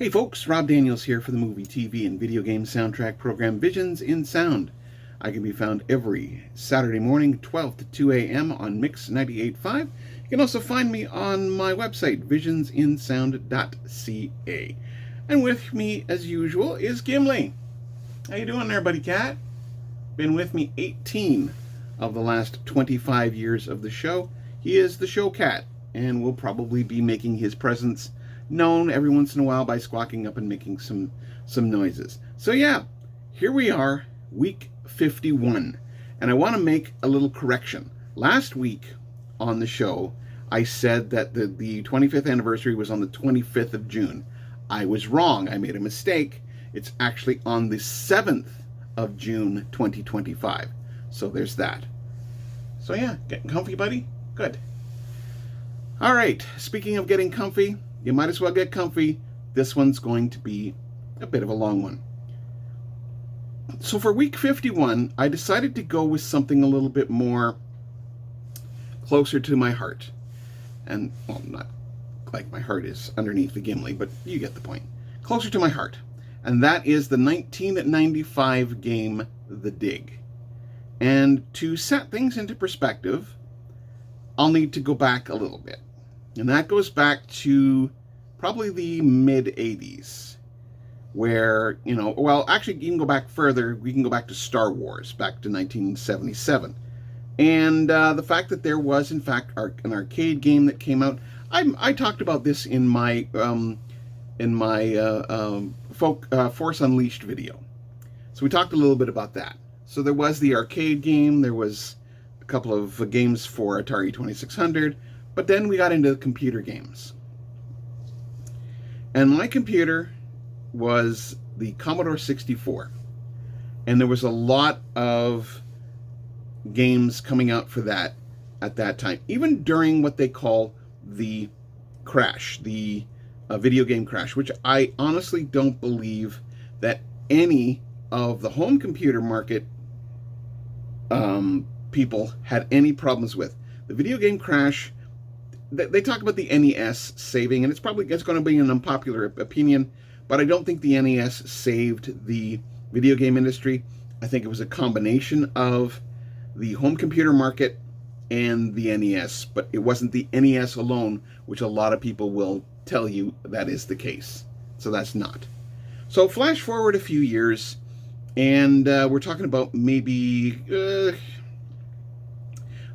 Hey folks, Rob Daniels here for the movie, TV, and video game soundtrack program Visions in Sound. I can be found every Saturday morning, 12 to 2 a.m. on Mix 98.5. You can also find me on my website, visionsinsound.ca. And with me, as usual, is Gimli. How you doing there, buddy cat? Been with me 18 of the last 25 years of the show. He is the show cat, and will probably be making his presence known every once in a while by squawking up and making some noises. So yeah, here we are, week 51. And I want to make a little correction. Last week on the show, I said that the 25th anniversary was on the 25th of June. I was wrong. I made a mistake. It's actually on the 7th of June 2025. So there's that. So yeah, getting comfy, buddy? Good. All right, speaking of getting comfy, you might as well get comfy. This one's going to be a bit of a long one. So for week 51, I decided to go with something a little bit more closer to my heart. And, well, not like my heart is underneath the Gimli, but you get the point. Closer to my heart. And that is the 1995 game, The Dig. And to set things into perspective, I'll need to go back a little bit. And that goes back to probably the mid-80s, where, well, actually, you can go back further. We can go back to Star Wars, back to 1977. And the fact that there was, in fact, an arcade game that came out. I talked about this in my Force Unleashed video. So we talked a little bit about that. So there was the arcade game. There was a couple of games for Atari 2600. But then we got into computer games. And my computer was the Commodore 64. And there was a lot of games coming out for that at that time. Even during what they call the crash, the video game crash, which I honestly don't believe that any of the home computer market people had any problems with. The video game crash, they talk about the NES saving, and it's going to be an unpopular opinion, but I don't think the NES saved the video game industry. I think it was a combination of the home computer market and the NES, but it wasn't the NES alone, which a lot of people will tell you that is the case. So that's not. So flash forward a few years, and we're talking about maybe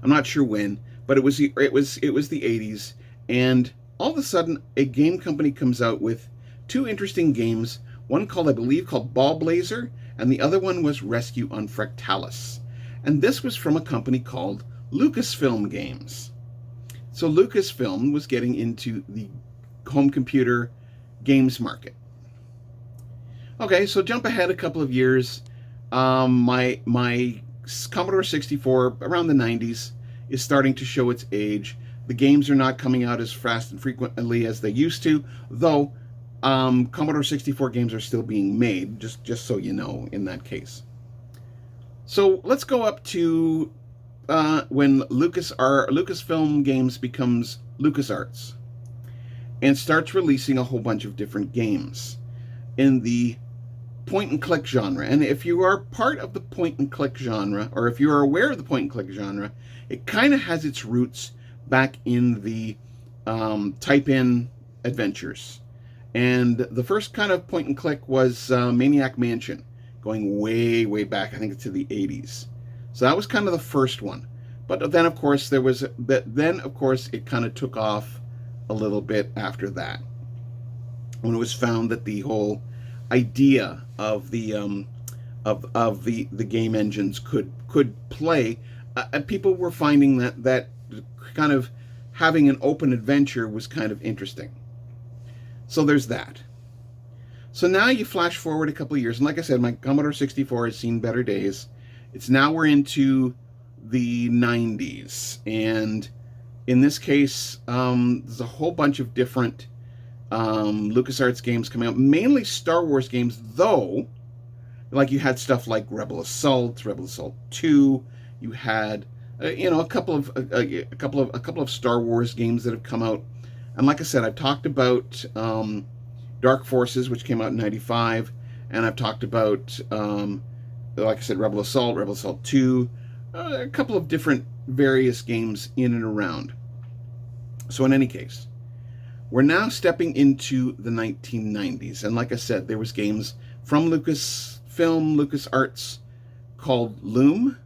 I'm not sure when, but it was the 80s, and all of a sudden a game company comes out with two interesting games. One I believe called Ball Blazer, and the other one was Rescue on Fractalis. And this was from a company called Lucasfilm Games. So Lucasfilm was getting into the home computer games market. Okay, so jump ahead a couple of years. My Commodore 64, around the 90s, is starting to show its age. The games are not coming out as fast and frequently as they used to, though Commodore 64 games are still being made, just so you know, in that case. So let's go up to when Lucasfilm Games becomes LucasArts and starts releasing a whole bunch of different games in the point-and-click genre. And if you are part of the point-and-click genre, or if you are aware of the point-and-click genre, it kind of has its roots back in the type-in adventures. And the first kind of point-and-click was Maniac Mansion, going way, way back, I think to the 80s. So that was kind of the first one. But then, of course, it kind of took off a little bit after that, when it was found that the whole idea of the game engines could play. People were finding that kind of having an open adventure was kind of interesting. So there's that. So now you flash forward a couple of years, and like I said, my Commodore 64 has seen better days. We're into the 90s, and in this case, there's a whole bunch of different LucasArts games coming out, mainly Star Wars games, though, like you had stuff like Rebel Assault 2. You had a couple of Star Wars games that have come out, and like I said, I've talked about Dark Forces, which came out in 95, and I've talked about, like I said, Rebel Assault 2, a couple of different various games in and around. So in any case, we're now stepping into the 1990s, and like I said, there was games from Lucasfilm, LucasArts, called Loom.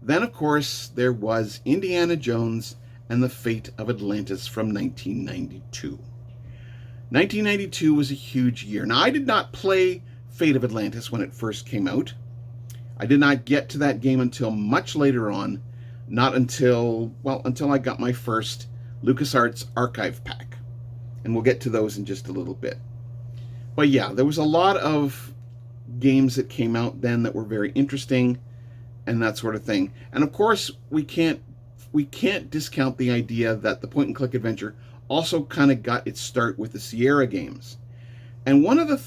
Then, of course, there was Indiana Jones and the Fate of Atlantis from 1992. 1992 was a huge year. Now, I did not play Fate of Atlantis when it first came out. I did not get to that game until much later on, not until I got my first LucasArts Archive Pack. And we'll get to those in just a little bit. But yeah, there was a lot of games that came out then that were very interesting and that sort of thing. And of course, we can't discount the idea that the point-and-click adventure also kind of got its start with the Sierra games. And one of the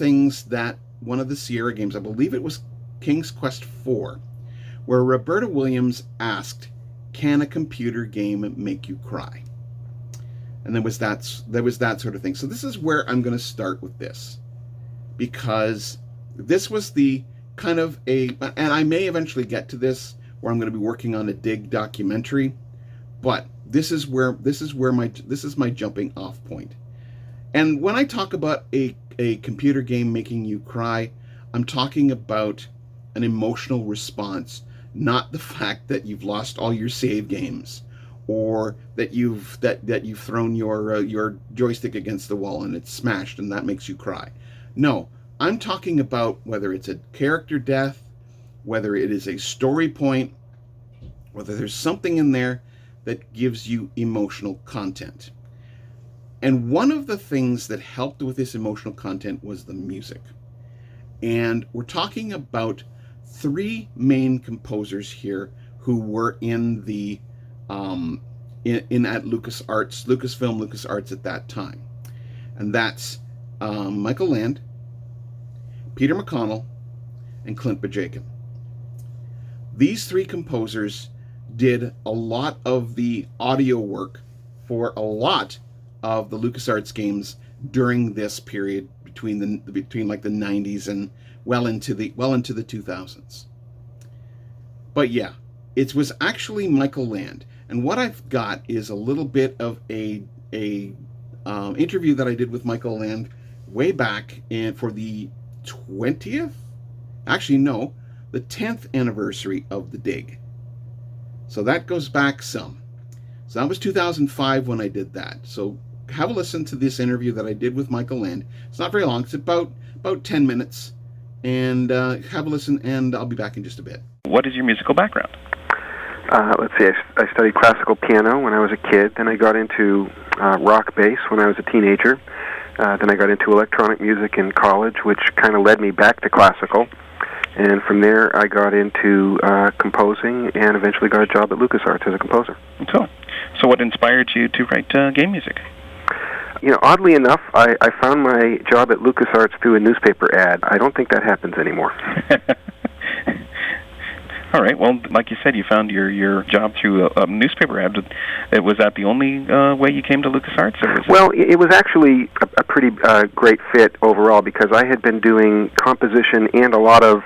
Sierra games, I believe it was King's Quest IV, where Roberta Williams asked, "Can a computer game make you cry?" And there was that sort of thing. So this is where I'm going to start with this, because this was the kind of and I may eventually get to this, where I'm going to be working on a Dig documentary, but this is my jumping off point. And when I talk about a computer game making you cry, I'm talking about an emotional response, not the fact that you've lost all your save games, or that you've thrown your joystick against the wall and it's smashed and that makes you cry. No, I'm talking about whether it's a character death, whether it is a story point, whether there's something in there that gives you emotional content. And one of the things that helped with this emotional content was the music. And we're talking about three main composers here who were in the at Lucasfilm, LucasArts at that time. And that's Michael Land, Peter McConnell, and Clint Bajakian. These three composers did a lot of the audio work for a lot of the LucasArts games during this period between like the 90s and well into the 2000s. But yeah, it was actually Michael Land. And what I've got is a little bit of a interview that I did with Michael Land way back for the 20th? Actually, no, the 10th anniversary of the Dig. So that goes back some. So that was 2005 when I did that. So have a listen to this interview that I did with Michael Land. It's not very long. It's about 10 minutes. And have a listen, and I'll be back in just a bit. What is your musical background? Let's see, I studied classical piano when I was a kid. Then I got into rock bass when I was a teenager. Then I got into electronic music in college, which kind of led me back to classical. And from there, I got into composing and eventually got a job at LucasArts as a composer. Cool. So what inspired you to write game music? You know, oddly enough, I found my job at LucasArts through a newspaper ad. I don't think that happens anymore. All right. Well, like you said, you found your job through a newspaper ad. Was that the only way you came to LucasArts? Or was well, it was actually a pretty great fit overall, because I had been doing composition and a lot of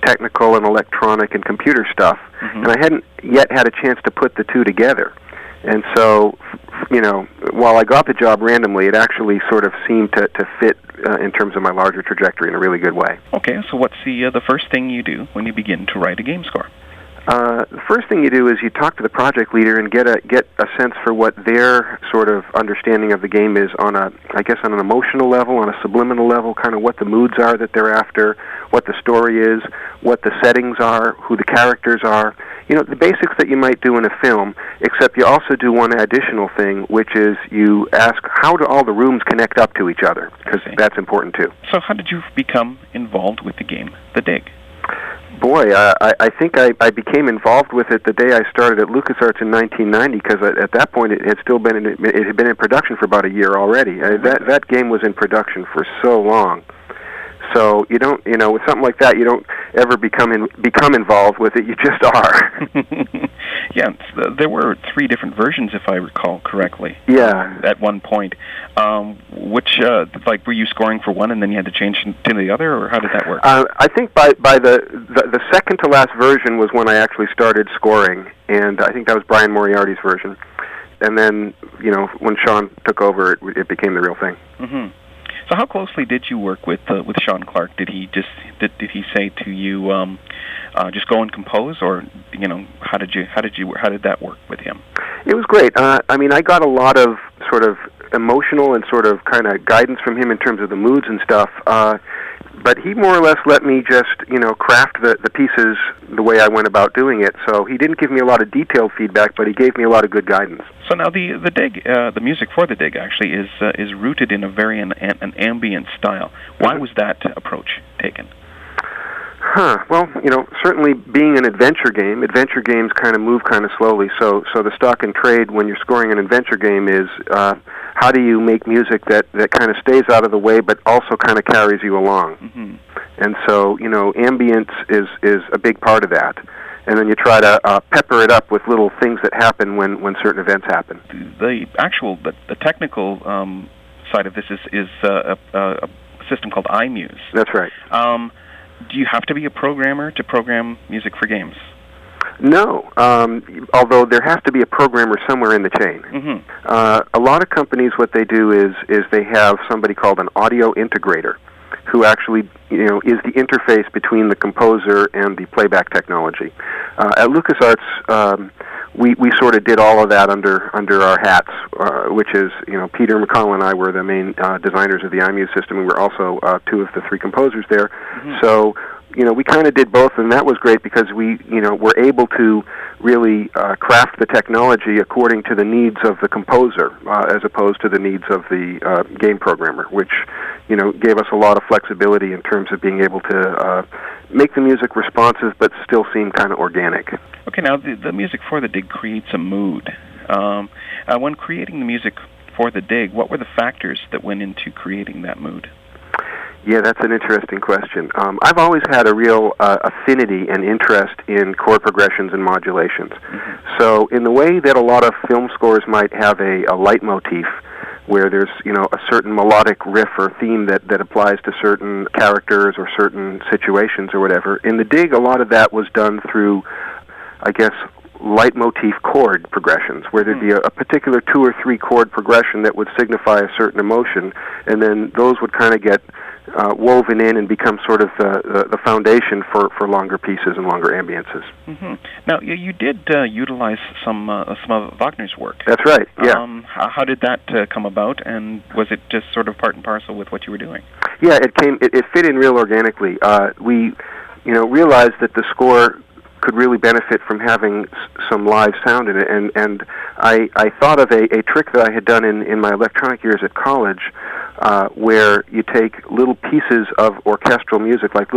technical and electronic and computer stuff, and I hadn't yet had a chance to put the two together. And so, you know, while I got the job randomly, it actually sort of seemed to fit in terms of my larger trajectory in a really good way. Okay, so what's the first thing you do when you begin to write a game score? The first thing you do is you talk to the project leader and get a sense for what their sort of understanding of the game is on an emotional level, on a subliminal level, kind of what the moods are that they're after, what the story is, what the settings are, who the characters are. You know, the basics that you might do in a film, except you also do one additional thing, which is you ask, how do all the rooms connect up to each other? Because that's important too. So how did you become involved with the game, The Dig? Boy, I think I became involved with it the day I started at LucasArts in 1990, because at that point it had been in production for about a year already. That game was in production for so long. So with something like that, you don't ever become involved with it. You just are. Yeah, there were 3 different versions, if I recall correctly. Yeah. At one point, which like were you scoring for one and then you had to change to the other, or how did that work? I think by the second to last version was when I actually started scoring, and I think that was Brian Moriarty's version. And then, when Sean took over, it became the real thing. Mm-hmm. So how closely did you work with Sean Clark? Did he he say to you, just go and compose, or how did that work with him? It was great. I got a lot of sort of emotional and sort of kind of guidance from him in terms of the moods and stuff. But he more or less let me just, craft the pieces the way I went about doing it. So he didn't give me a lot of detailed feedback, but he gave me a lot of good guidance. So now the Dig, the music for the Dig actually is rooted in a very an ambient style. Why was that approach taken? Well, certainly being an adventure games kind of move kind of slowly. So the stock and trade when you're scoring an adventure game is how do you make music that kind of stays out of the way but also kind of carries you along. Mm-hmm. And so, ambience is a big part of that. And then you try to pepper it up with little things that happen when certain events happen. The technical side of this is a system called iMuse. That's right. Do you have to be a programmer to program music for games? No, although there has to be a programmer somewhere in the chain. Mm-hmm. A lot of companies, what they do is they have somebody called an audio integrator, who actually is the interface between the composer and the playback technology. At LucasArts, we sort of did all of that under our hats, which is Peter McCall and I were the main designers of the iMuse system. We were also 2 of the 3 composers there. Mm-hmm. So we kind of did both, and that was great because we were able to really craft the technology according to the needs of the composer as opposed to the needs of the game programmer, which gave us a lot of flexibility in terms of being able to make the music responsive but still seem kind of organic. Okay, now the music for the Dig creates a mood. When creating the music for the Dig, what were the factors that went into creating that mood? Yeah, that's an interesting question. I've always had a real affinity and interest in chord progressions and modulations. Mm-hmm. So in the way that a lot of film scores might have a leitmotif, where there's a certain melodic riff or theme that applies to certain characters or certain situations or whatever, in the Dig a lot of that was done through, I guess, leitmotif chord progressions, where there'd be a particular 2 or 3 chord progression that would signify a certain emotion, and then those would kind of get woven in and become sort of the foundation for longer pieces and longer ambiences. Mm-hmm. Now, you did utilize some of Wagner's work. That's right, yeah. How did that come about, and was it just sort of part and parcel with what you were doing? Yeah, it fit in real organically. We realized that the score could really benefit from having some live sound in it, and I thought of a trick that I had done in my electronic years at college, where you take little pieces of orchestral music, like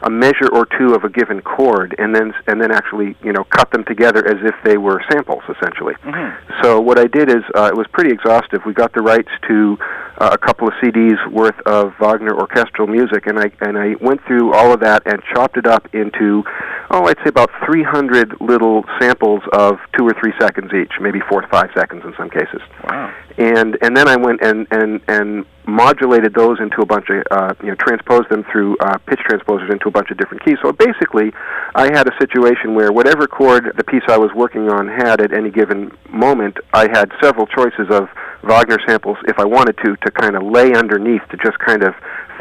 a measure or 2 of a given chord, and then actually cut them together as if they were samples, essentially. Mm-hmm. So what I did is it was pretty exhaustive. We got the rights to a couple of CDs worth of Wagner orchestral music, and I went through all of that and chopped it up into I'd say about 300 little samples of 2 or 3 seconds each, maybe 4 to 5 seconds in some cases. Wow. And then I went and modulated those into a bunch of, transposed them through pitch transposers into a bunch of different keys. So basically, I had a situation where whatever chord the piece I was working on had at any given moment, I had several choices of Wagner samples, if I wanted to kind of lay underneath to just kind of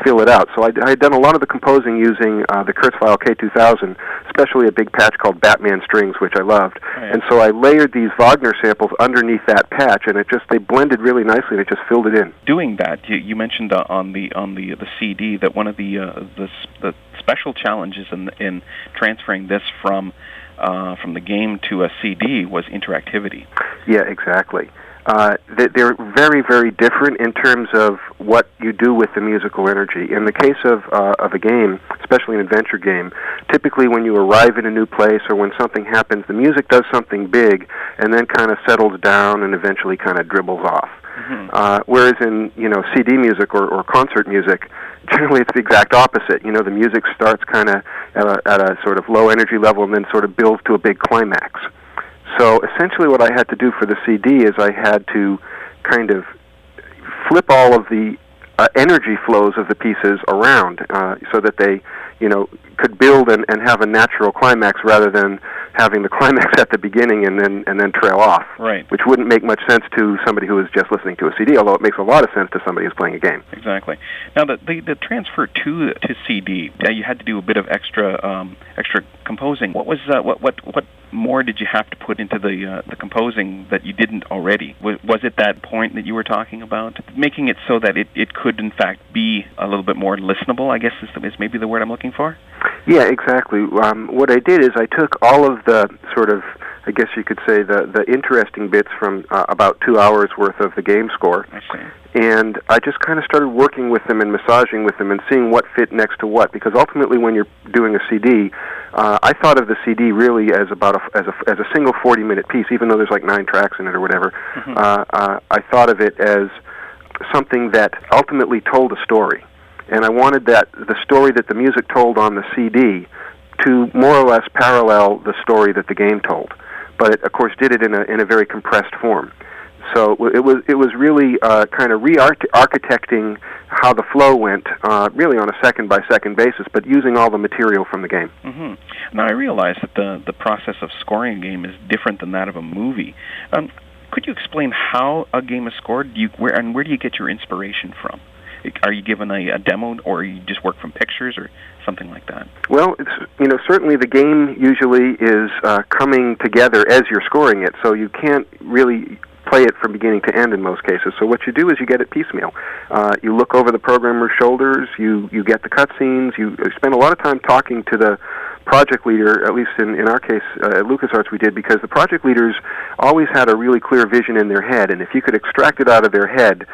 fill it out. So I had done a lot of the composing using the Kurzweil K2000, especially a big patch called Batman Strings, which I loved. Oh, yeah. And so I layered these Wagner samples underneath that patch, and they blended really nicely, and it just filled it in. Doing that, you mentioned on the CD that one of the special challenges in transferring this from the game to a CD was interactivity. Yeah, exactly. They're very, very different in terms of what you do with the musical energy. In the case of a game, especially an adventure game, typically when you arrive in a new place or when something happens, the music does something big and then kind of settles down and eventually kind of dribbles off. Mm-hmm. Whereas in CD music or concert music, generally it's the exact opposite. The music starts kind of at a sort of low energy level and then sort of builds to a big climax. So essentially what I had to do for the CD is I had to kind of flip all of the energy flows of the pieces around so that they, could build and have a natural climax rather than having the climax at the beginning and then trail off. Right. Which wouldn't make much sense to somebody who is just listening to a CD, although it makes a lot of sense to somebody who's playing a game. Exactly. Now, the transfer to CD, you had to do a bit of extra composing. What was what more did you have to put into the composing that you didn't already? Was it that point that you were talking about, making it so that it could in fact be a little bit more listenable? I guess is maybe the word I'm looking for. Yeah, exactly. What I did is I took all of the sort of, I guess you could say, the interesting bits from about 2 hours worth of the game score. I see. And I just kind of started working with them and massaging with them and seeing what fit next to what. Because ultimately, when you're doing a CD, I thought of the CD really as about as a single 40-minute piece, even though there's like 9 tracks in it or whatever. Mm-hmm. I thought of it as something that ultimately told a story. And I wanted the story that the music told on the CD to more or less parallel the story that the game told, but it, of course, did it in a very compressed form. So it was really kind of re-architecting how the flow went, really on a second-by-second basis, but using all the material from the game. Mm-hmm. Now I realize that the process of scoring a game is different than that of a movie. Could you explain how a game is scored? Where do you get your inspiration from? Are you given a demo, or you just work from pictures, or something like that? Well, certainly the game usually is coming together as you're scoring it, so you can't really play it from beginning to end in most cases. So what you do is you get it piecemeal. You look over the programmer's shoulders, you get the cutscenes, you spend a lot of time talking to the project leader, at least in our case at LucasArts we did, because the project leaders always had a really clear vision in their head, and if you could extract it out of their head,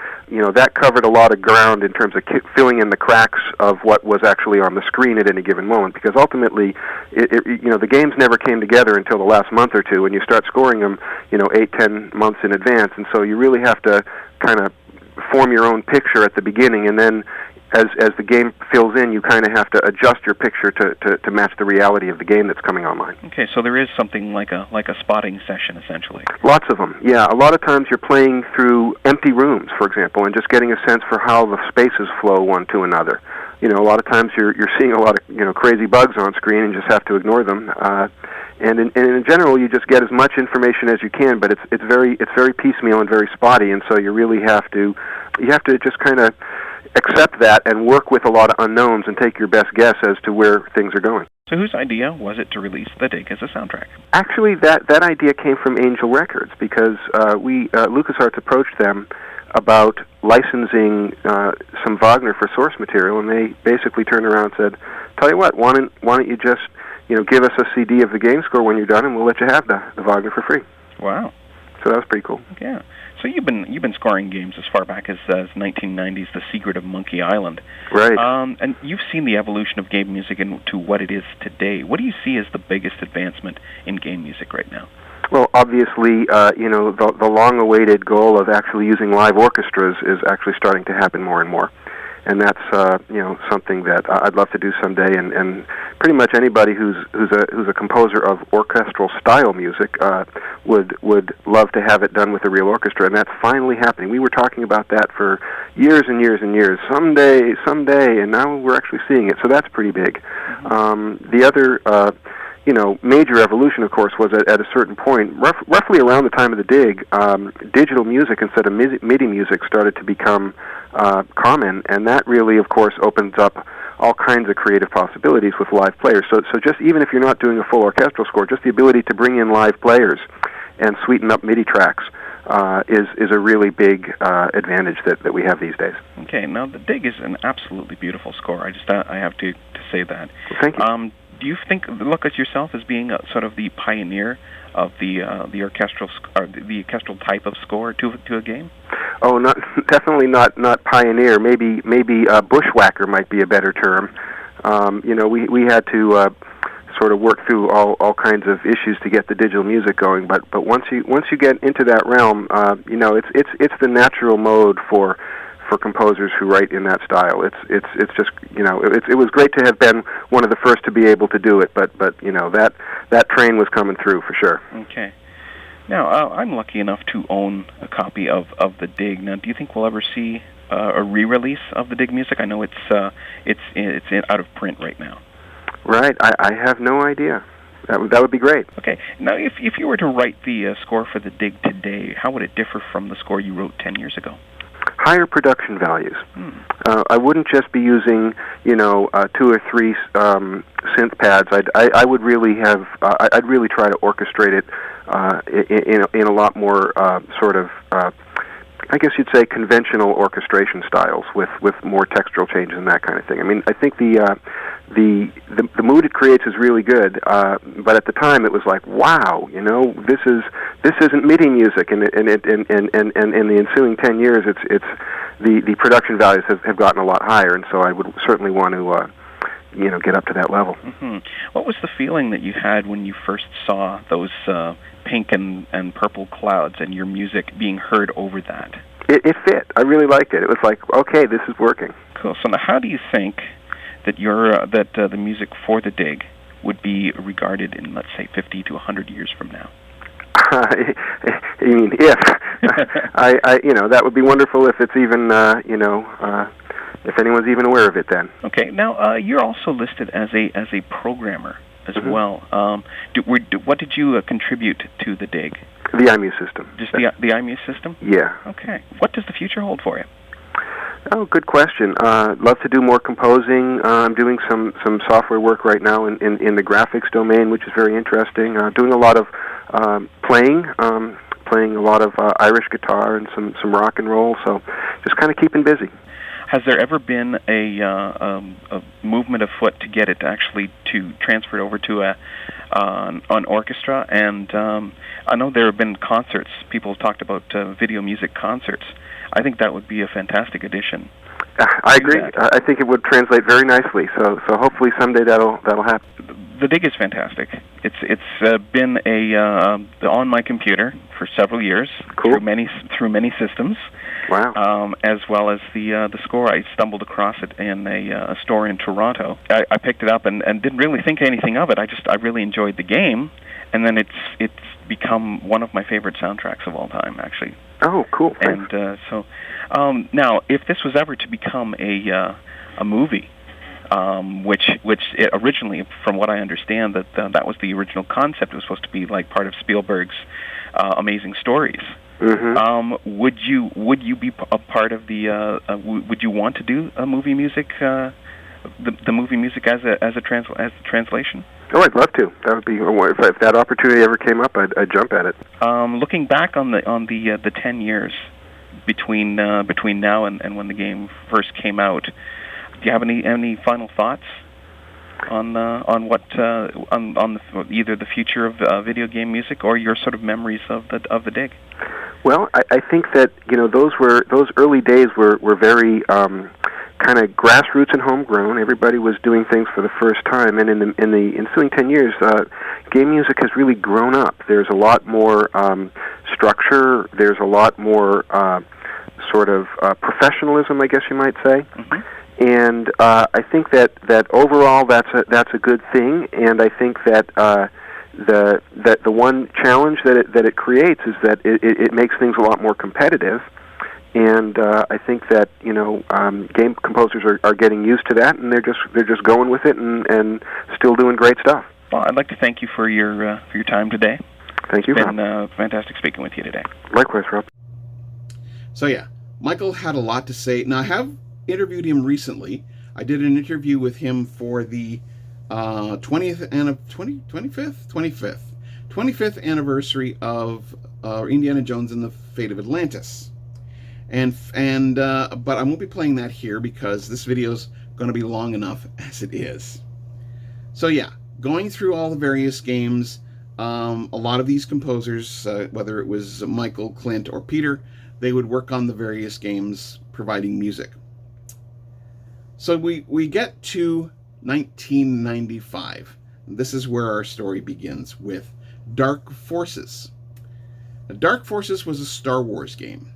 that covered a lot of ground in terms of filling in the cracks of what was actually on the screen at any given moment, because ultimately, the games never came together until the last month or two, and you start scoring them, 8-10 months in advance, and so you really have to kind of form your own picture at the beginning, and then as the game fills in, you kind of have to adjust your picture to match the reality of the game that's coming online. Okay, so there is something like a spotting session, essentially. Lots of them, yeah. A lot of times you're playing through empty rooms, for example, and just getting a sense for how the spaces flow one to another. A lot of times you're seeing a lot of crazy bugs on screen and just have to ignore them. And in general, you just get as much information as you can, but it's very piecemeal and very spotty, and so you really have to just kind of accept that and work with a lot of unknowns and take your best guess as to where things are going. So whose idea was it to release The Dig as a soundtrack? Actually, that idea came from Angel Records, because LucasArts approached them about licensing some Wagner for source material, and they basically turned around and said, "Tell you what, why don't you just give us a CD of the game score when you're done, and we'll let you have the Wagner for free." Wow. So that was pretty cool. Yeah. So you've been scoring games as far back as 1990's The Secret of Monkey Island. Right. And you've seen the evolution of game music into what it is today. What do you see as the biggest advancement in game music right now? Well, obviously, the long-awaited goal of actually using live orchestras is actually starting to happen more and more. And that's something that I'd love to do someday, and pretty much anybody who's a composer of orchestral style music would love to have it done with a real orchestra, and that's finally happening. We were talking about that for years and years and years. Someday, and now we're actually seeing it. So that's pretty big. The other major evolution, of course, was at a certain point, roughly around the time of the Dig, digital music instead of MIDI music started to become common, and that really, of course, opens up all kinds of creative possibilities with live players. So just even if you're not doing a full orchestral score, just the ability to bring in live players and sweeten up MIDI tracks is a really big advantage that we have these days. Okay, now the Dig is an absolutely beautiful score. I have to say that. Well, thank you. Do you look at yourself as being sort of the pioneer of the orchestral type of score to a game? Oh, definitely not pioneer. Maybe bushwhacker might be a better term. We had to sort of work through all kinds of issues to get the digital music going. But once you get into that realm, it's the natural mode for composers who write in that style. It's just it was great to have been one of the first to be able to do it, but that train was coming through for sure. Okay. Now, I'm lucky enough to own a copy of The Dig. Now, do you think we'll ever see a re-release of The Dig music? I know it's out of print right now. Right. I have no idea. That would be great. Okay. Now, if you were to write the score for The Dig today, how would it differ from the score you wrote 10 years ago? Higher production values. I wouldn't just be using, 2 or 3 synth pads. I would really have. I'd really try to orchestrate it in a lot more sort of. I guess you'd say conventional orchestration styles with more textural changes and that kind of thing. I mean, I think the mood it creates is really good, but at the time it was like, wow, this isn't MIDI music, and in the ensuing 10 years, it's the production values have gotten a lot higher, and so I would certainly want to get up to that level. Mm-hmm. What was the feeling that you had when you first saw those pink and purple clouds and your music being heard over that? It fit. I really liked it. It was like, okay, this is working. Cool. So now, how do you think that the music for The Dig would be regarded in, let's say, 50 to 100 years from now? You mean if? That would be wonderful if it's even, if anyone's even aware of it then. Okay. Now, you're also listed as a programmer as well. What did you contribute to The Dig? The IMU system. Just the IMU system? Yeah. Okay. What does the future hold for you? Oh, good question. Love to do more composing. I'm doing some software work right now in the graphics domain, which is very interesting. Doing a lot of playing a lot of Irish guitar and some rock and roll. So just kind of keeping busy. Has there ever been a movement afoot to get it to transfer it over to an orchestra? And I know there have been concerts. People have talked about video music concerts. I think that would be a fantastic addition. I agree. I think it would translate very nicely. So hopefully someday that'll happen. The Dig is fantastic. It's been on my computer for several years. Cool. through many systems. Wow. As well as the score. I stumbled across it in a store in Toronto. I picked it up and didn't really think anything of it. I really enjoyed the game, and then it's become one of my favorite soundtracks of all time, actually. Oh, cool. Thanks. And now, if this was ever to become a movie, which it originally, from what I understand, that was the original concept. It was supposed to be like part of Spielberg's Amazing Stories. Mm-hmm. Would you be a part of the? Would you want to do a movie music? The movie music as a translation? Oh, I'd love to. That would be if that opportunity ever came up, I'd jump at it. Looking back on the 10 years between now and when the game first came out, do you have any final thoughts on what on either the future of video game music or your sort of memories of the Dig? Well, I think that those early days were very kind of grassroots and homegrown. Everybody was doing things for the first time, and in the ensuing 10 years, game music has really grown up. There's a lot more structure. There's a lot more sort of professionalism, I guess you might say. Mm-hmm. And I think that overall that's a good thing. And I think that the one challenge that it creates is that it makes things a lot more competitive. And I think that game composers are getting used to that, and they're just going with it and still doing great stuff. Well, I'd like to thank you for your time today. Thank you, Rob. It's been fantastic speaking with you today. Likewise, Rob. So yeah, Michael had a lot to say. Now I have interviewed him recently. I did an interview with him for the 25th anniversary of Indiana Jones and the Fate of Atlantis. But I won't be playing that here because this video is going to be long enough as it is. So yeah, going through all the various games, a lot of these composers, whether it was Michael, Clint, or Peter, they would work on the various games providing music. So we get to 1995. This is where our story begins with Dark Forces. Now, Dark Forces was a Star Wars game.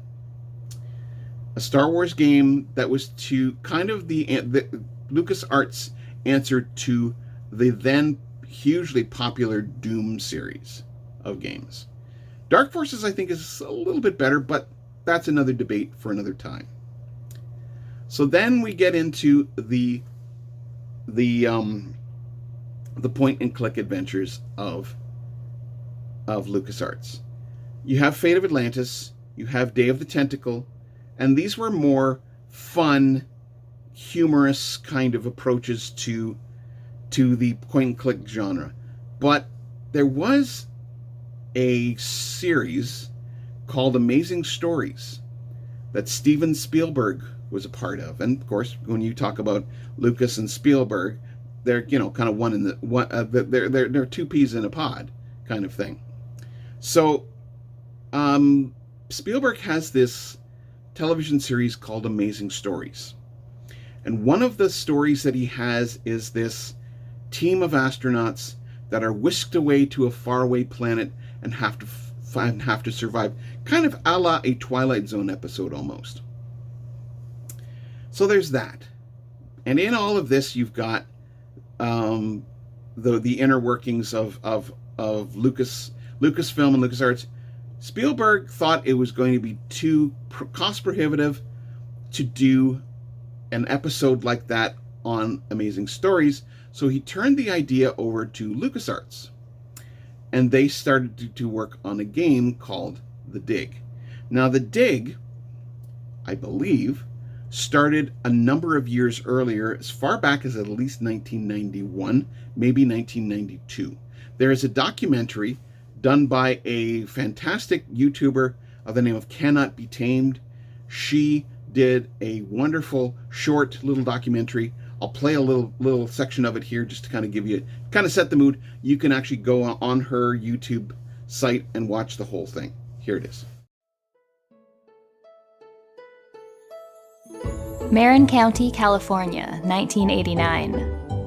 A Star Wars game that was to kind of the LucasArts answer to the then hugely popular Doom series of games. Dark Forces, I think, is a little bit better, but that's another debate for another time. So then we get into the point and click adventures of LucasArts. You have Fate of Atlantis, you have Day of the Tentacle, and these were more fun, humorous kind of approaches to the point and click genre. But there was a series called Amazing Stories that Steven Spielberg was a part of. And of course, when you talk about Lucas and Spielberg, they're, you know, kind of one in the one. They're two peas in a pod kind of thing. So Spielberg has this television series called Amazing Stories. And one of the stories that he has is this team of astronauts that are whisked away to a faraway planet and have to survive, kind of a la a Twilight Zone episode almost. So there's that. And in all of this, you've got the inner workings of Lucasfilm and LucasArts. Spielberg thought it was going to be too cost prohibitive to do an episode like that on Amazing Stories, so he turned the idea over to LucasArts, and they started to work on a game called The Dig. Now, The Dig, I believe, started a number of years earlier, as far back as at least 1991, maybe 1992. There is a documentary done by a fantastic YouTuber of the name of Cannot Be Tamed. She did a wonderful short little documentary. I'll play a little section of it here just to kind of set the mood. You can actually go on her YouTube site and watch the whole thing. Here it is. Marin County, California, 1989.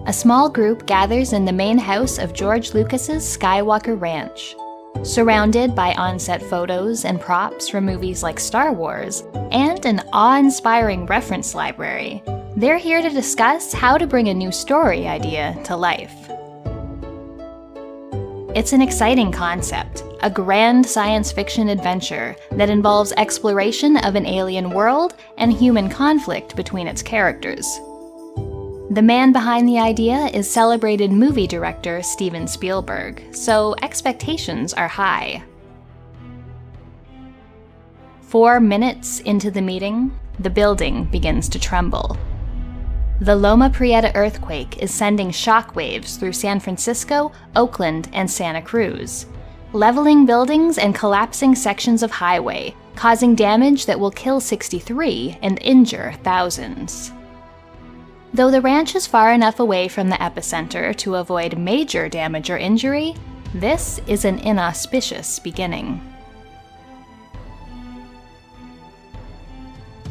A small group gathers in the main house of George Lucas's Skywalker Ranch. Surrounded by on-set photos and props from movies like Star Wars, and an awe-inspiring reference library, they're here to discuss how to bring a new story idea to life. It's an exciting concept, a grand science fiction adventure that involves exploration of an alien world and human conflict between its characters. The man behind the idea is celebrated movie director Steven Spielberg, so expectations are high. 4 minutes into the meeting, the building begins to tremble. The Loma Prieta earthquake is sending shockwaves through San Francisco, Oakland, and Santa Cruz, leveling buildings and collapsing sections of highway, causing damage that will kill 63 and injure thousands. Though the ranch is far enough away from the epicenter to avoid major damage or injury, this is an inauspicious beginning.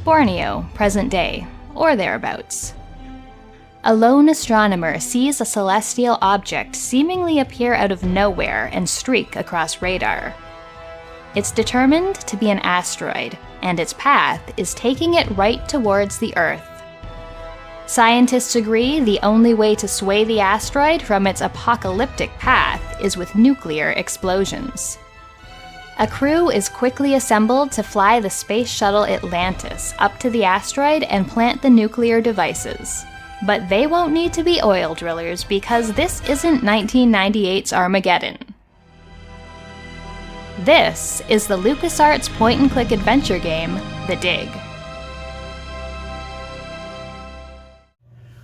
Borneo, present day, or thereabouts. A lone astronomer sees a celestial object seemingly appear out of nowhere and streak across radar. It's determined to be an asteroid, and its path is taking it right towards the Earth. Scientists agree the only way to sway the asteroid from its apocalyptic path is with nuclear explosions. A crew is quickly assembled to fly the space shuttle Atlantis up to the asteroid and plant the nuclear devices. But they won't need to be oil drillers because this isn't 1998's Armageddon. This is the LucasArts point-and-click adventure game, The Dig.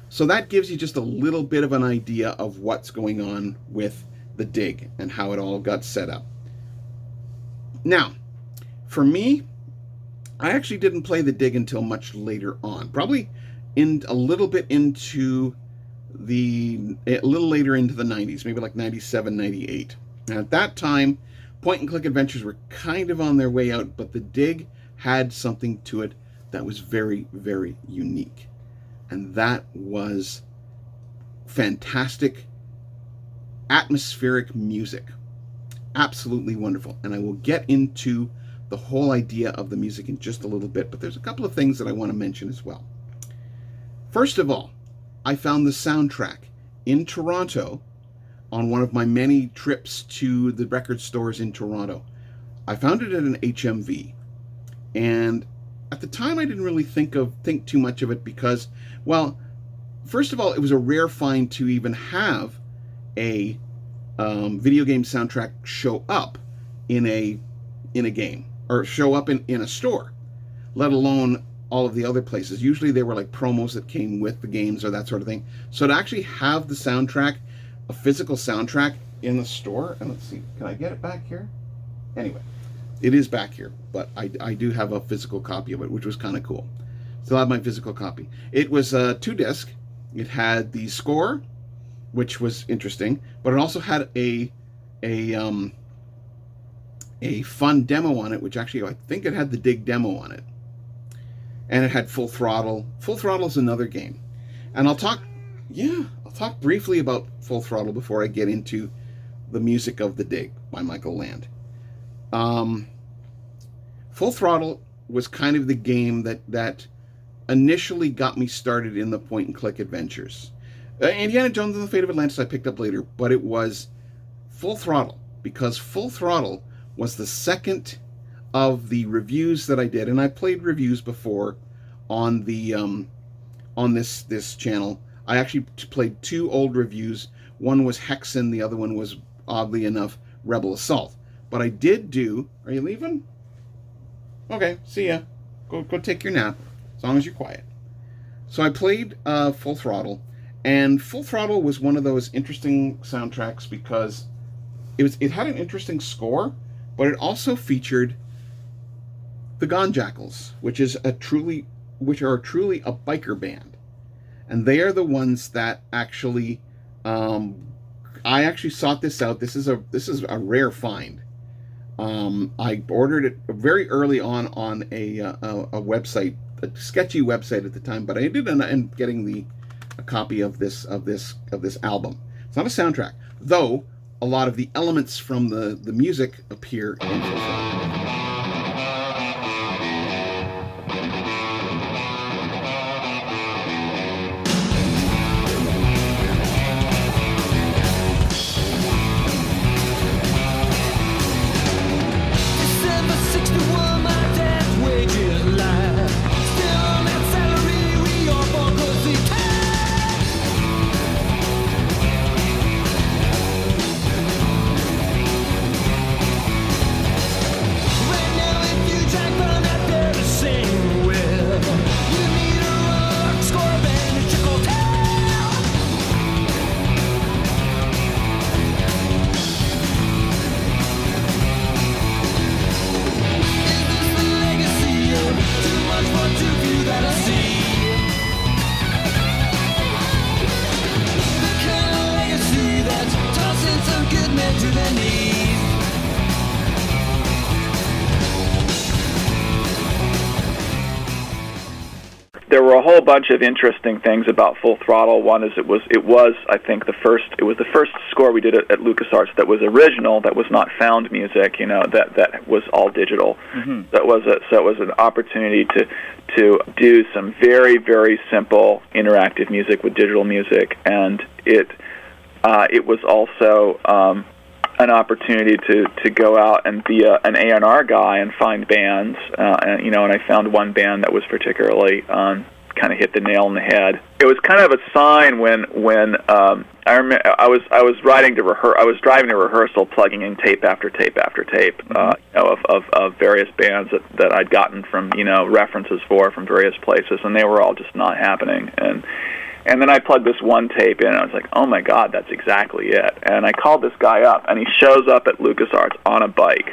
So that gives you just a little bit of an idea of what's going on with The Dig and how it all got set up. Now, for me, I actually didn't play The Dig until much later on. Probably a little later into the 90s, maybe like 97, 98. And at that time, point-and-click adventures were kind of on their way out, but The Dig had something to it that was very, very unique. And that was fantastic, atmospheric music. Absolutely wonderful. And I will get into the whole idea of the music in just a little bit, but there's a couple of things that I want to mention as well. First of all, I found the soundtrack in Toronto on one of my many trips to the record stores in Toronto. I found it at an HMV, and at the time I didn't really think too much of it because, well, first of all, it was a rare find to even have a video game soundtrack show up in a game, or show up in a store, let alone all of the other places. Usually they were like promos that came with the games or that sort of thing. So to actually have the soundtrack, a physical soundtrack in the store, and let's see, can I get it back here? Anyway, it is back here, but I do have a physical copy of it, which was kind of cool. Still have my physical copy. It was 2-disc. It had the score, which was interesting, but it also had a fun demo on it, which actually I think it had the Dig demo on it, and it had Full Throttle. Full Throttle is another game, and I'll talk briefly about Full Throttle before I get into the music of the Dig by Michael Land. Full Throttle was kind of the game that initially got me started in the point-and-click adventures. Indiana Jones and the Fate of Atlantis I picked up later, but it was Full Throttle, because Full Throttle was the second of the reviews that I did, and I played reviews before on the on this channel. I actually played 2 old reviews. One was Hexen, the other one was, oddly enough, Rebel Assault. But I did do... Are you leaving? Okay, see ya. Go take your nap, as long as you're quiet. So I played Full Throttle, and Full Throttle was one of those interesting soundtracks because it had an interesting score, but it also featured the Gone Jackals, which are truly a biker band. And they are the ones that actually, I actually sought this out. This is a rare find. I ordered it very early on a website, a sketchy website at the time, but I did end up getting a copy of this album. It's not a soundtrack, though a lot of the elements from the music appear in Full Throttle. There were a whole bunch of interesting things about Full Throttle. One is it was I think the first score we did at LucasArts that was original, that was not found music, that was all digital. Mm-hmm. So it was an opportunity to do some very, very simple interactive music with digital music, and it was also an opportunity to go out and be an A&R guy and find bands, and I found one band that was particularly kind of hit the nail on the head. It was kind of a sign when I remember I was driving to rehearsal, plugging in tape after tape after tape, of various bands that I'd gotten from references from various places, and they were all just not happening. And then I plugged this one tape in, and I was like, oh my God, that's exactly it. And I called this guy up, and he shows up at LucasArts on a bike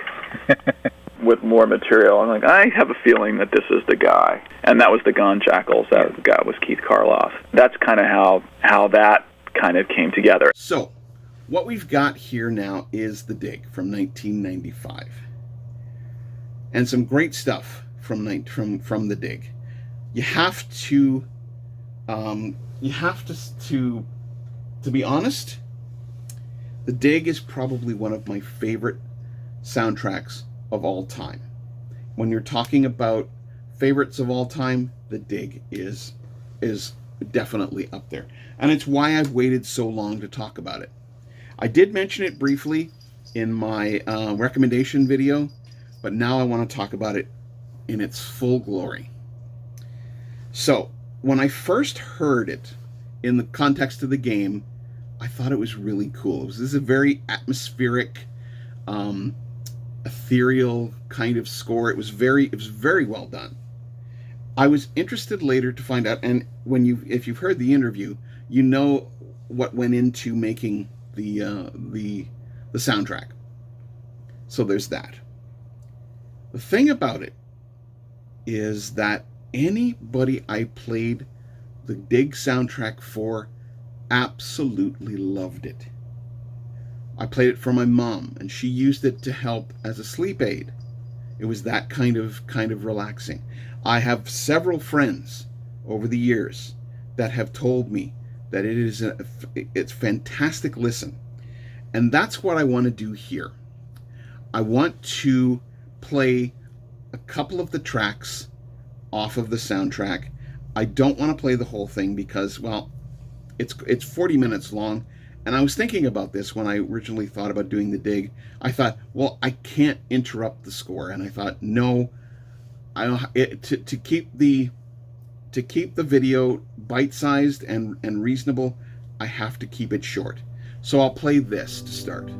with more material. I'm like, I have a feeling that this is the guy. And that was the Gone Jackals. That guy was Keith Karloff. That's kind of how that kind of came together. So, what we've got here now is The Dig from 1995. And some great stuff from The Dig. You have to be honest, The Dig is probably one of my favorite soundtracks of all time. When you're talking about favorites of all time, The Dig is definitely up there. And it's why I've waited so long to talk about it. I did mention it briefly in my recommendation video, but now I want to talk about it in its full glory. So, when I first heard it in the context of the game, I thought it was really cool. This is a very atmospheric, ethereal kind of score. It was very well done. I was interested later to find out, and if you've heard the interview, you know what went into making the soundtrack. So there's that. The thing about it is that anybody I played the Dig soundtrack for absolutely loved it. I played it for my mom, and she used it to help as a sleep aid. It was that kind of relaxing. I have several friends over the years that have told me that it's fantastic listen. And that's what I want to do here. I want to play a couple of the tracks off of the soundtrack. I don't want to play the whole thing because, well, it's 40 minutes long. And I was thinking about this when I originally thought about doing the Dig. I thought, well, I can't interrupt the score. And I thought, no, to keep the video bite-sized and reasonable, I have to keep it short. So I'll play this to start.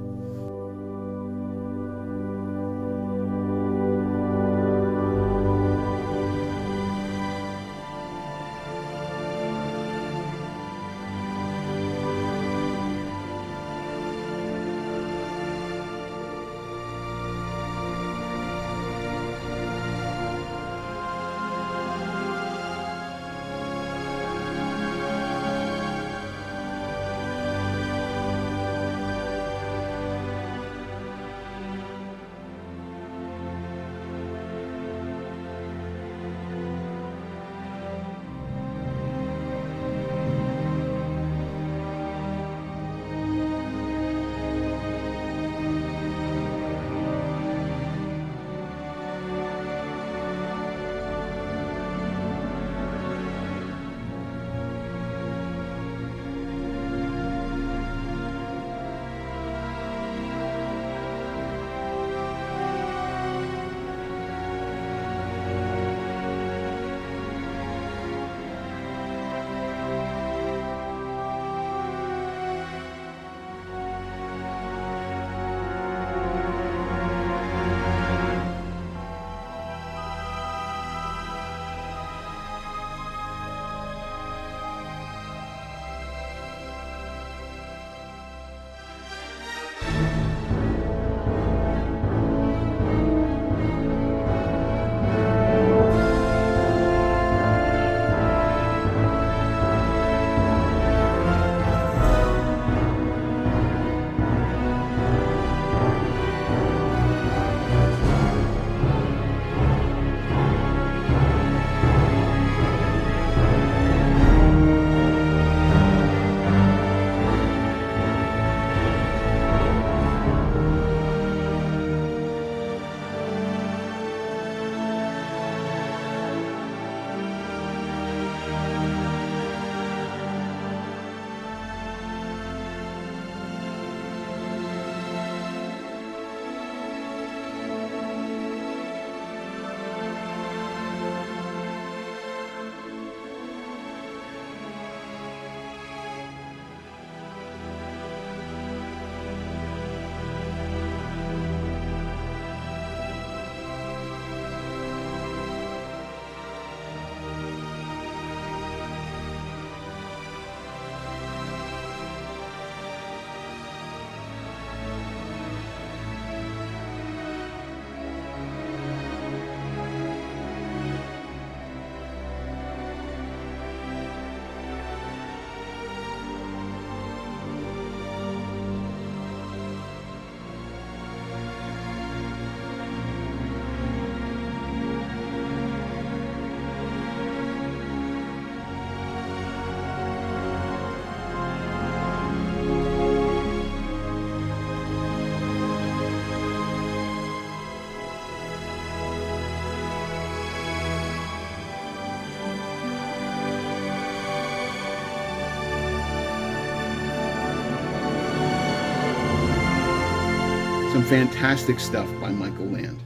Some fantastic stuff by Michael Land.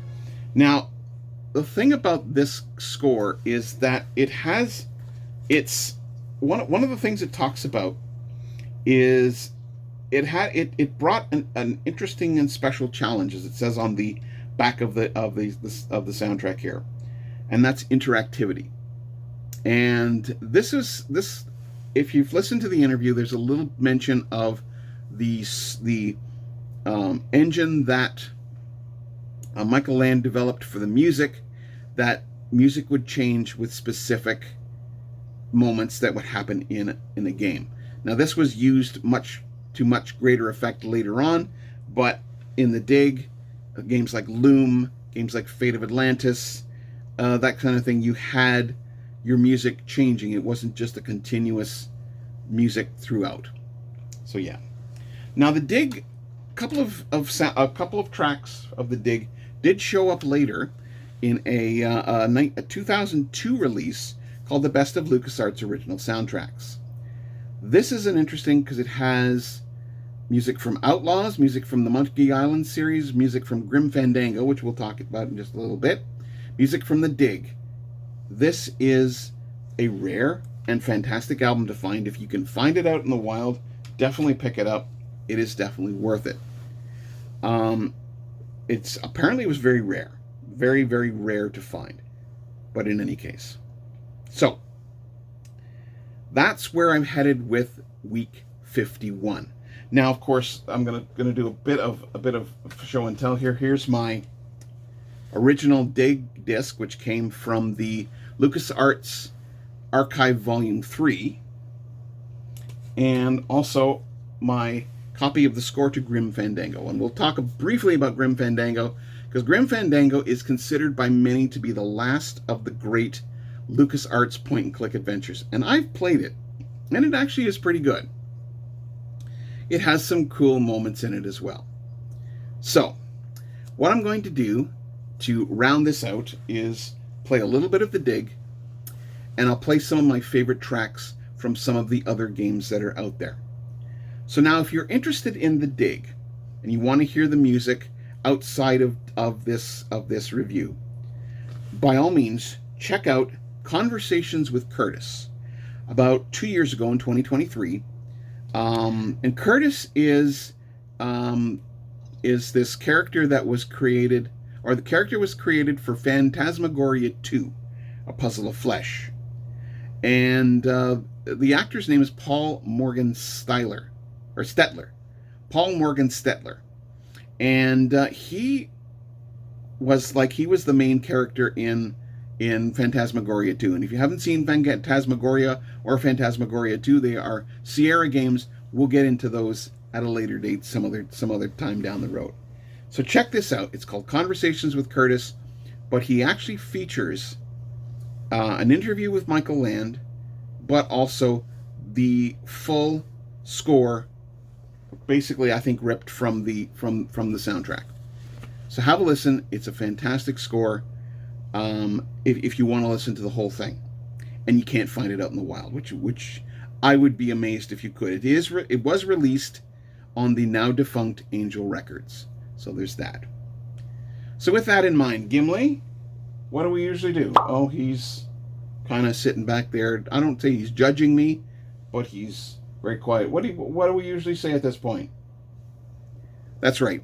Now, the thing about this score is that it's one of the things it talks about is it brought an interesting and special challenge, as it says on the back of the soundtrack here, and that's interactivity. And this if you've listened to the interview, there's a little mention of the engine that Michael Land developed for the music, that music would change with specific moments that would happen in a game. Now, this was used to much greater effect later on, but in the Dig, games like Loom, games like Fate of Atlantis, that kind of thing, you had your music changing. It wasn't just a continuous music throughout. So yeah. Now the Dig, a couple of tracks of the Dig did show up later in a 2002 release called The Best of LucasArts Original Soundtracks. This is an interesting because it has music from Outlaws, music from the Monkey Island series, music from Grim Fandango, which we'll talk about in just a little bit, music from the Dig. This is a rare and fantastic album to find. If you can find it out in the wild, definitely pick it up. It is definitely worth it. It was very rare. Very, very rare to find. But in any case. So, that's where I'm headed with week 51. Now, of course, I'm gonna do a bit of show and tell here. Here's my original Dig disc, which came from the LucasArts Archive Volume 3, and also my copy of the score to Grim Fandango. And we'll talk briefly about Grim Fandango, because Grim Fandango is considered by many to be the last of the great LucasArts point-and-click adventures. And I've played it, and it actually is pretty good. It has some cool moments in it as well. So, what I'm going to do to round this out is play a little bit of the Dig, and I'll play some of my favorite tracks from some of the other games that are out there. So now, if you're interested in the Dig, and you want to hear the music outside of this review, by all means, check out Conversations with Curtis. About 2 years ago in 2023, and Curtis is this character that was created, or the character was created for Phantasmagoria 2, A Puzzle of Flesh. And the actor's name is Paul Morgan Stetler. Paul Morgan Stetler. And he was the main character in Phantasmagoria 2. And if you haven't seen Phantasmagoria or Phantasmagoria 2, they are Sierra games. We'll get into those at a later date, some other time down the road. So check this out. It's called Conversations with Curtis, but he actually features an interview with Michael Land, but also the full score, basically I think ripped from the soundtrack. So have a listen. It's a fantastic score. If you want to listen to the whole thing, and you can't find it out in the wild, which I would be amazed if you could. It was released on the now defunct Angel Records, so there's that. So with that in mind, Gimli, what do we usually do? Oh, he's kind of sitting back there. I don't say he's judging me, but he's very quiet. What do we usually say at this point? That's right.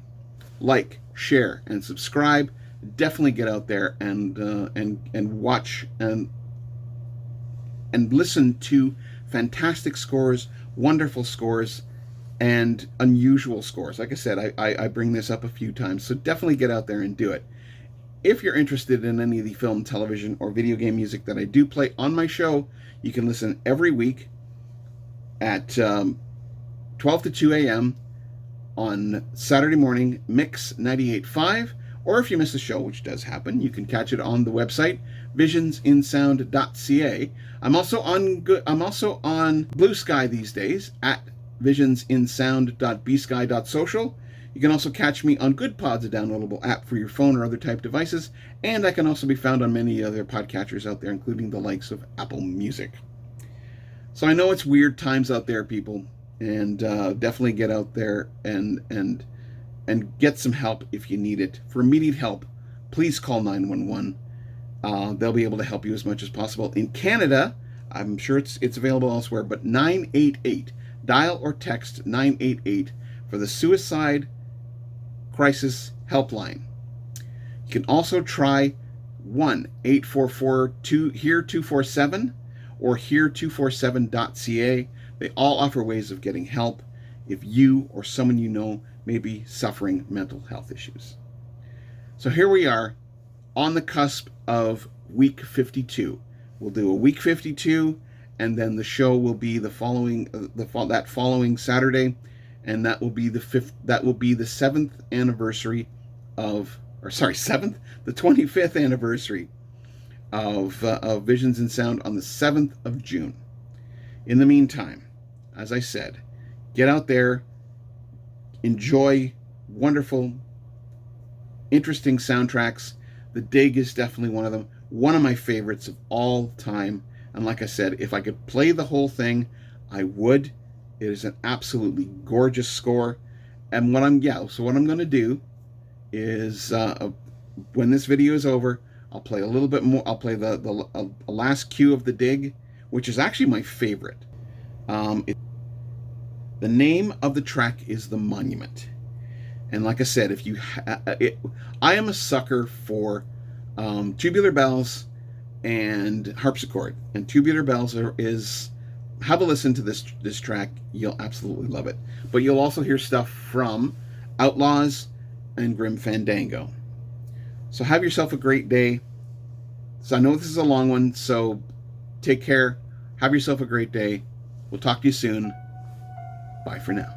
Like, share, and subscribe. Definitely get out there and watch and listen to fantastic scores, wonderful scores, and unusual scores. Like I said, I bring this up a few times, so definitely get out there and do it. If you're interested in any of the film, television, or video game music that I do play on my show, you can listen every week at 12 to 2 a.m. on Saturday morning, Mix 98.5. Or if you miss a show, which does happen, you can catch it on the website visionsinsound.ca. I'm also on Blue Sky these days at visionsinsound.bsky.social. You can also catch me on GoodPods, a downloadable app for your phone or other type devices, and I can also be found on many other podcatchers out there, including the likes of Apple Music. So I know it's weird times out there, people, and definitely get out there and get some help if you need it. For immediate help, please call 911. They'll be able to help you as much as possible. In Canada, I'm sure it's available elsewhere, but 988. Dial or text 988 for the Suicide Crisis Helpline. You can also try 1-844-HERE247 or here247.ca. They all offer ways of getting help if you or someone you know may be suffering mental health issues. So here we are on the cusp of week 52. We'll do a week 52, and then the show will be the following that following Saturday, and that will be the 7th anniversary of, or sorry, the 25th anniversary of Visions in Sound on the 7th of June. In the meantime, as I said, get out there, enjoy wonderful, interesting soundtracks. The Dig is definitely one of them. One of my favorites of all time. And like I said, if I could play the whole thing, I would. It is an absolutely gorgeous score. And what I'm going to do is when this video is over, I'll play a little bit more. I'll play the last cue of The Dig, which is actually my favorite. The name of the track is The Monument. And like I said, if you, I am a sucker for Tubular Bells and harpsichord. And Tubular Bells have a listen to this track. You'll absolutely love it. But you'll also hear stuff from Outlaws and Grim Fandango. So have yourself a great day. So I know this is a long one, so take care. Have yourself a great day. We'll talk to you soon. Bye for now.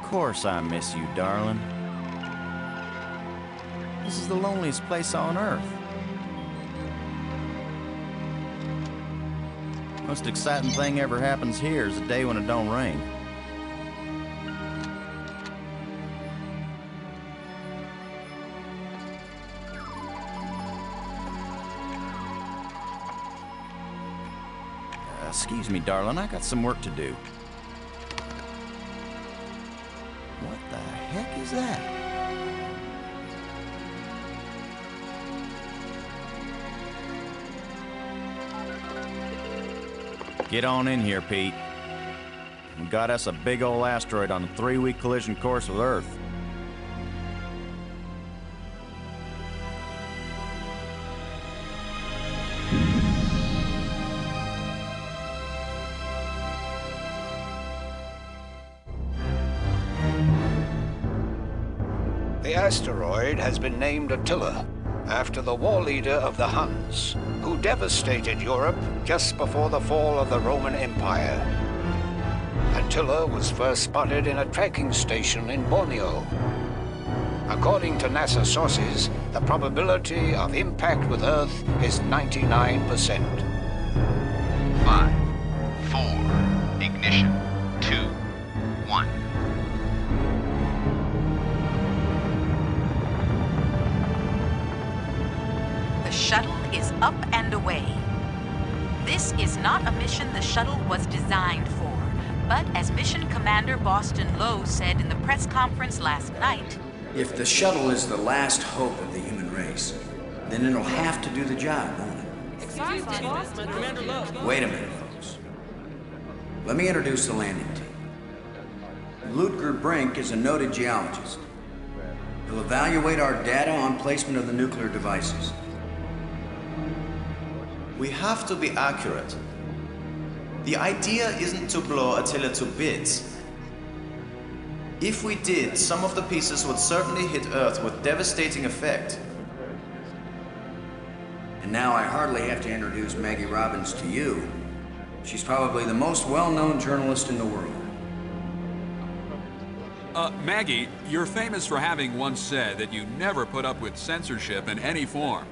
course I miss you, darling. This is the loneliest place on Earth. Most exciting thing ever happens here is the day when it don't rain. Excuse me, darling, I got some work to do. What the heck is that? Get on in here, Pete. We got us a big old asteroid on a 3-week collision course with Earth. The asteroid has been named Attila, after the war leader of the Huns, who devastated Europe just before the fall of the Roman Empire. Attila was first spotted in a tracking station in Borneo. According to NASA sources, the probability of impact with Earth is 99%. 5, 4, ignition, 2, 1. The shuttle is up and away. This is not a mission the shuttle was designed for, but as Mission Commander Boston Lowe said in the press conference last night, if the shuttle is the last hope of the human race, then it'll have to do the job, won't it? Wait a minute, folks. Let me introduce the landing team. Ludger Brink is a noted geologist. He'll evaluate our data on placement of the nuclear devices. We have to be accurate. The idea isn't to blow Attila to bits. If we did, some of the pieces would certainly hit Earth with devastating effect. And now I hardly have to introduce Maggie Robbins to you. She's probably the most well-known journalist in the world. Maggie, you're famous for having once said that you never put up with censorship in any form.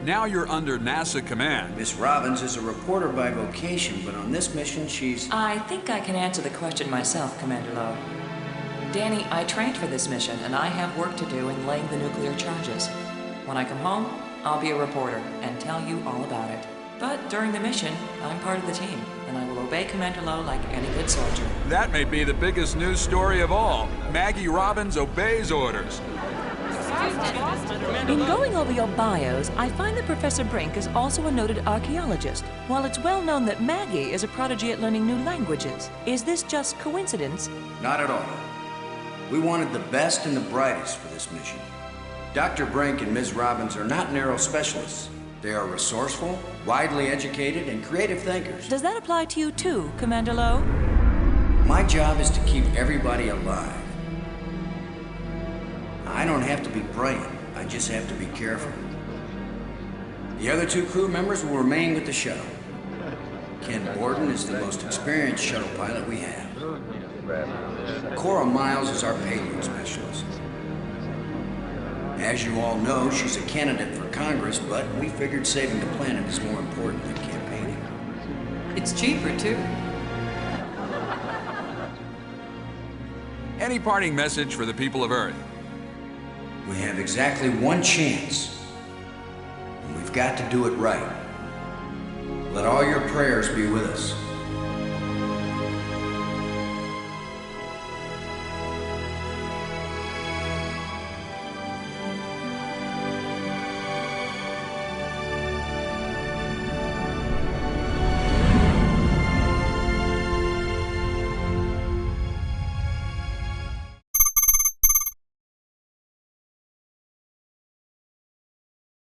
Now you're under NASA command. Miss Robbins is a reporter by vocation, but on this mission she's... I think I can answer the question myself, Commander Lowe. Danny, I trained for this mission, and I have work to do in laying the nuclear charges. When I come home, I'll be a reporter and tell you all about it. But during the mission, I'm part of the team, and I will obey Commander Lowe like any good soldier. That may be the biggest news story of all. Maggie Robbins obeys orders. In going over your bios, I find that Professor Brink is also a noted archaeologist, while it's well known that Maggie is a prodigy at learning new languages. Is this just coincidence? Not at all. We wanted the best and the brightest for this mission. Dr. Brink and Ms. Robbins are not narrow specialists. They are resourceful, widely educated, and creative thinkers. Does that apply to you too, Commander Lowe? My job is to keep everybody alive. I don't have to be brilliant, I just have to be careful. The other 2 crew members will remain with the shuttle. Ken Borden is the most experienced shuttle pilot we have. Cora Miles is our payload specialist. As you all know, she's a candidate for Congress, but we figured saving the planet is more important than campaigning. It's cheaper, too. Any parting message for the people of Earth? We have exactly one chance, and we've got to do it right. Let all your prayers be with us.